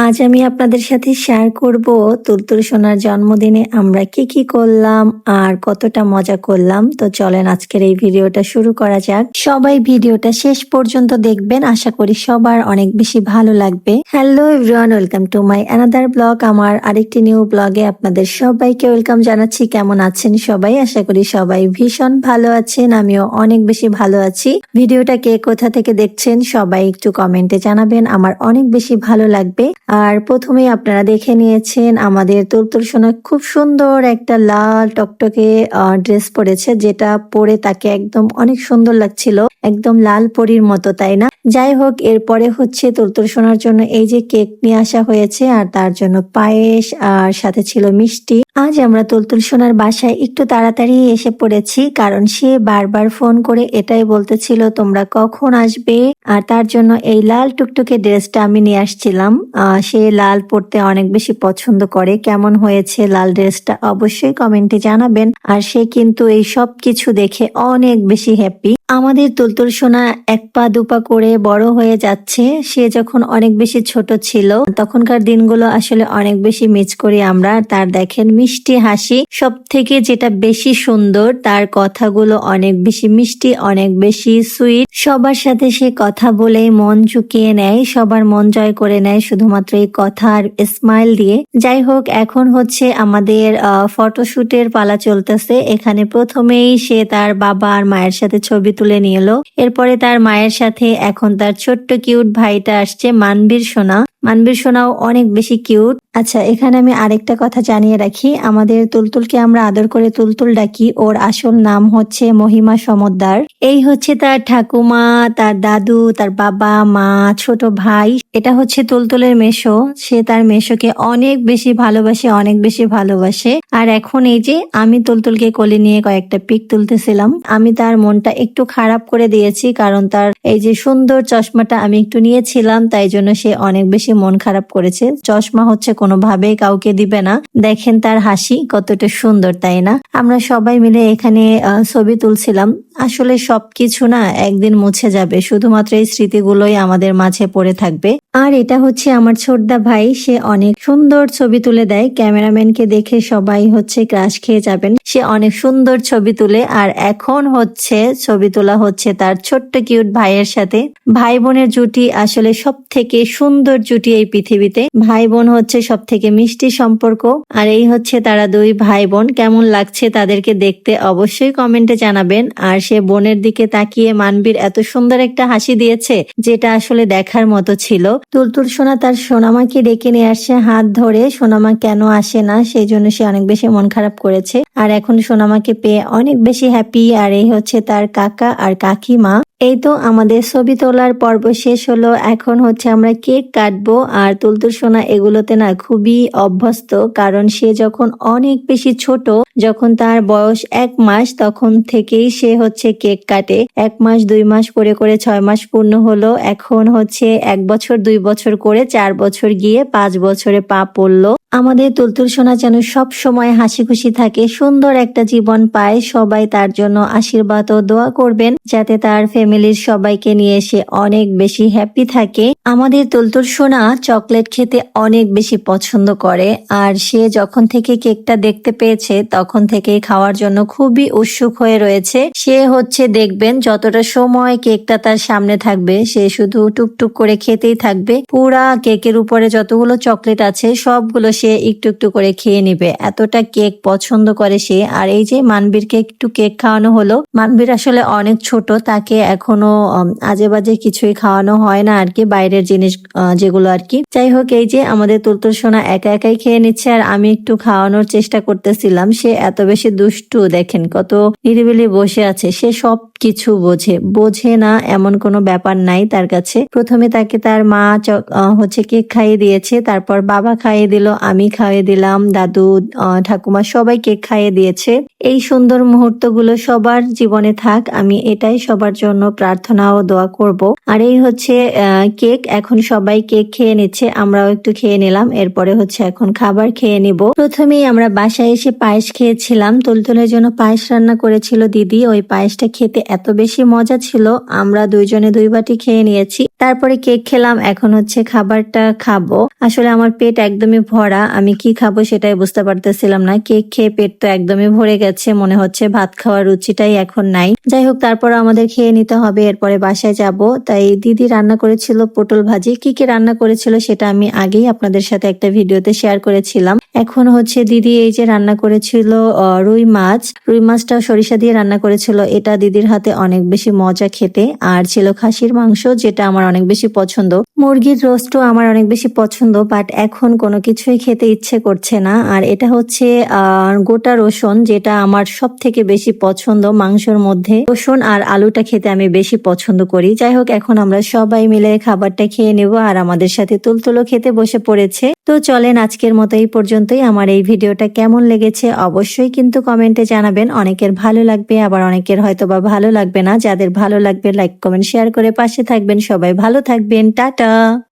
আজ আমি আপনাদের সাথে শেয়ার করব তুলতুল সোনার জন্মদিনে আমরা কি করলাম আর কতটা মজা করলাম। তো চলেন আজকের এই ভিডিওটা শুরু করা যাক। সবাই ভিডিওটা শেষ পর্যন্ত দেখবেন, আশা করি সবার অনেক বেশি ভালো লাগবে। Hello everyone, welcome to my another blog. আমার আরেকটি নিউ ব্লগে আপনাদের সবাইকে ওয়েলকাম জানাচ্ছি। কেমন আছেন সবাই? আশা করি সবাই ভীষণ ভালো আছেন, আমিও অনেক বেশি ভালো আছি। ভিডিওটা কে কোথা থেকে দেখছেন সবাই একটু কমেন্টে জানাবেন, আমার অনেক বেশি ভালো লাগবে। আর প্রথমে আপনারা দেখে নিয়েছেন আমাদের তুলতুল সোনা খুব সুন্দর একটা লাল টকটকে ড্রেস পরেছে, যেটা পরে তাকে একদম অনেক সুন্দর লাগছিল, একদম লাল পরীর মতো, তাই না? যাই হোক, এরপরে হচ্ছে তুলতুল সোনার জন্য এই যে কেক নিয়ে আসা হয়েছে, আর তার জন্য পায়েস আর সাথে ছিল মিষ্টি। আজ আমরা তুলতুল সোনার বাসায় একটু তাড়াতাড়ি এসে পড়েছি, কারণ সে বারবার ফোন করে এটাই বলতেছিল তোমরা কখন আসবে। আর তার জন্য এই লাল টুকটুকে ড্রেসটা আমি নিয়ে আসছিলাম। সে লাল পরতে অনেক বেশি পছন্দ করে। কেমন হয়েছে লাল ড্রেসটা অবশ্যই কমেন্টে জানাবেন। আর সে কিন্তু এই সব কিছু দেখে অনেক বেশি হ্যাপি। আমাদের তুলতুল সোনা এক পা দুপা করে বড় হয়ে যাচ্ছে। সে যখন অনেক বেশি ছোট ছিল তখনকার দিনগুলো আসলে অনেক বেশি মিস করি আমরা। তার দেখেন মিষ্টি হাসি, সব থেকে যেটা বেশি সুন্দর, তার কথাগুলো অনেক বেশি মিষ্টি, অনেক বেশি সুইট। সবার সাথে সে কথা বলে মন চুকিয়ে নেয়, সবার মন জয় করে নেয় শুধুমাত্র এই কথার স্মাইল দিয়ে। যাই হোক, এখন হচ্ছে আমাদের ফটোশুটের পালা চলতেছে। এখানে প্রথমেই সে তার বাবা আর মায়ের সাথে ছবি তুলে নিয়ে এলো। এরপরে তার মায়ের সাথে এখন তার ছোট্ট কিউট ভাইটা আসছে, মানবীর সোনা। মানবীর সোনাও অনেক বেশি কিউট। আচ্ছা, এখানে আমি আরেকটা কথা জানিয়ে রাখি, আমাদের তুলতুলকে আমরা আদর করে তুলতুল ডাকি। ওর আসল নাম হচ্ছে মহিমা সমদ্দার। এই হচ্ছে তার ঠাকুমা, তার দাদু, তার বাবা, মা, ছোট ভাই। এটা হচ্ছে তুলতুলের মেশো। সে তার মেশোকে অনেক বেশি ভালোবাসে, অনেক বেশি ভালোবাসে। আর এখন এই যে আমি তুলতুলকে কোলে নিয়ে কয়েকটা পিক তুলতেছিলাম। আমি তার মনটা একটু খারাপ করে দিয়েছি, কারণ তার এই যে সুন্দর চশমাটা আমি একটু নিয়েছিলাম, তাই জন্য সে অনেক বেশি মন খারাপ করেছে। চশমা হচ্ছে কোনোভাবেই কাউকে দিবে না। দেখেন তার হাসি কতটা সুন্দর, তাই না? আমরা সবাই মিলে এখানে ছবি তুলছিলাম। আসলে সবকিছু না একদিন মুছে যাবে, শুধুমাত্র এই স্মৃতিগুলোই আমাদের মাঝে পড়ে থাকবে। আর এটা হচ্ছে আমার ছোটদা ভাই, সে অনেক সুন্দর ছবি তুলে দেয়। ক্যামেরাম্যানকে দেখে সবাই হচ্ছে ক্রাশ খেয়ে যাবেন, সে অনেক সুন্দর ছবি তুলে। আর এখন হচ্ছে ছবি তোলা হচ্ছে তার ছোট্ট কিউট ভাইয়ের সাথে। ভাই বোনের জুটি আসলে সব থেকে সুন্দর জুটি এই পৃথিবীতে। ভাই বোন হচ্ছে সব থেকে মিষ্টি সম্পর্ক। আর এই হচ্ছে তারা দুই ভাই বোন। কেমন লাগছে তাদেরকে দেখতে অবশ্যই কমেন্টে জানাবেন। আর সে বোনের দিকে তাকিয়ে মানবীর এত সুন্দর একটা হাসি দিয়েছে, যেটা আসলে দেখার মতো ছিল। তুলতুল সোনা তার সোনামাকে ডেকে নিয়ে আসছে হাত ধরে। সোনামা কেন আসে না, সেই জন্য সে অনেক বেশি মন খারাপ করেছে। আর এখন সোনামাকে পেয়ে অনেক বেশি হ্যাপি। আর এই হচ্ছে তার কাকা আর কাকিমা। এই তো আমাদের ছবি তোলার পর্ব শেষ হলো। এখন হচ্ছে আমরা কেক কাটবো। আর তুলতুল সোনা এগুলোতে না খুবই অভ্যস্ত, কারণ সে যখন অনেক বেশি ছোট, যখন তার বয়স 1 মাস, তখন থেকেই সে হচ্ছে কেক কাটে। 1 মাস 2 মাস করে করে 6 মাস পূর্ণ হলো। এখন হচ্ছে 1 বছর 2 বছর করে 4 বছর গিয়ে 5 বছরে পা পড়লো। আমাদের তুলতুল সোনা যেন সব সময় হাসি খুশি থাকে, সুন্দর একটা জীবন পায়। সবাই তার জন্য আশীর্বাদ ও দোয়া করবেন, যাতে তার ফ্যামিলির সবাইকে নিয়ে সে অনেক বেশি হ্যাপি থাকে। আমাদের তুলতুল সোনা চকলেট খেতে অনেক বেশি পছন্দ করে। আর সে যখন থেকে কেকটা দেখতে পেয়েছে তখন থেকেই খাওয়ার জন্য খুবই উৎসুক হয়ে রয়েছে। সে হচ্ছে দেখবেন যতটা সময় কেকটা তার সামনে থাকবে, সে শুধু টুকটুক করে খেতেই থাকবে। পুরা কেকের উপরে যতগুলো চকলেট আছে সবগুলো সে একটু একটু করে খেয়ে নিবে, এতটা কেক পছন্দ করে সে। আর এই যে মানবীরকে একটু কেক খাওয়ানো হলো। মানবীর আসলে অনেক ছোট, তাকে এখনো আজে বাজে কিছুই খাওয়ানো হয় না আর কি, বাইরের জিনিস যেগুলো আর কি। যাই হোক, এই যে আমাদের তুলতুল সোনা একা একাই খেয়ে নিচ্ছে, আর আমি একটু খাওয়ানোর চেষ্টা করতেছিলাম। সে এত বেশি দুষ্টু, দেখেন কত নিরিবিলি বসে আছে। সে সব কিছু বোঝে না এমন কোনো ব্যাপার নাই তার কাছে। প্রথমে তাকে তার মা হচ্ছে কেক খাইয়ে দিয়েছে, তারপর বাবা খাইয়ে দিল, আমি খাইয়ে দিলাম, দাদু ঠাকুমা সবাই কেক খাইয়ে দিয়েছে। এই সুন্দর মুহূর্তগুলো সবার জীবনে থাক, আমি এটাই সবার জন্য প্রার্থনা ও দোয়া করব। আর এই হচ্ছে কেক, এখন সবাই কেক খেয়ে নিচ্ছে। আমরাও একটু খেয়ে নিলাম। এরপরে হচ্ছে এখন খাবার খেয়ে নিব। প্রথমেই আমরা বাসায় এসে পায়েস খেয়েছিলাম। তুলতুলের জন্য পায়েস রান্না করেছিল দিদি। ওই পায়েসটা খেতে এত বেশি মজা ছিল, আমরা দুইজনে 2 বাটি খেয়ে নিয়েছি। তারপরে কেক খেলাম, এখন হচ্ছে খাবারটা খাবো। আসলে আমার পেট একদমই ভরা, আমি কি খাবো সেটাই বুঝতে পারতেছিলাম না। কেক খেয়ে পেট তো একদমই ভরে গেছে, মনে হচ্ছে ভাত খাওয়ার রুচিটাই এখন নাই। যাই হোক, তারপর আমাদের খেয়ে নিতে হবে, এরপরে বাসায় যাব। তাই দিদি রান্না করেছিল পটল ভাজি। কি কি রান্না করেছিল সেটা আমি আগেই আপনাদের সাথে একটা ভিডিওতে শেয়ার করেছিলাম। এখন হচ্ছে দিদি এই যে রান্না করেছিল রুই মাছ। রুই মাছটা সরিষা দিয়ে রান্না করেছিল। এটা দিদির হাতে অনেক বেশি মজা খেতে। আর ছিল খাসির মাংস, যেটা আমার অনেক বেশি পছন্দ। মুরগির রোস্টও আমার অনেক বেশি পছন্দ, বাট এখন কোনো কিছুই খেতে ইচ্ছে করছে না। আর এটা হচ্ছে গোটা রসুন, যেটা আমার সব থেকে বেশি পছন্দ মাংসের মধ্যে। রসুন আর আলুটা খেতে আমি বেশি পছন্দ করি। যাই হোক, এখন আমরা সবাই মিলে খাবারটা খেয়ে নেব, আর আমাদের সাথে তুলতুলো খেতে বসে পড়েছে। তো চলেন, আজকের মতো এই পর্যন্তই। আমার এই ভিডিওটা কেমন লেগেছে অবশ্যই কিন্তু কমেন্টে জানাবেন। অনেকের ভালো লাগবে, আবার অনেকের হয়তো বা ভালো লাগবে না। যাদের ভালো লাগবে লাইক কমেন্ট শেয়ার করে পাশে থাকবেন। সবাই ভালো থাকবেন, টাটা।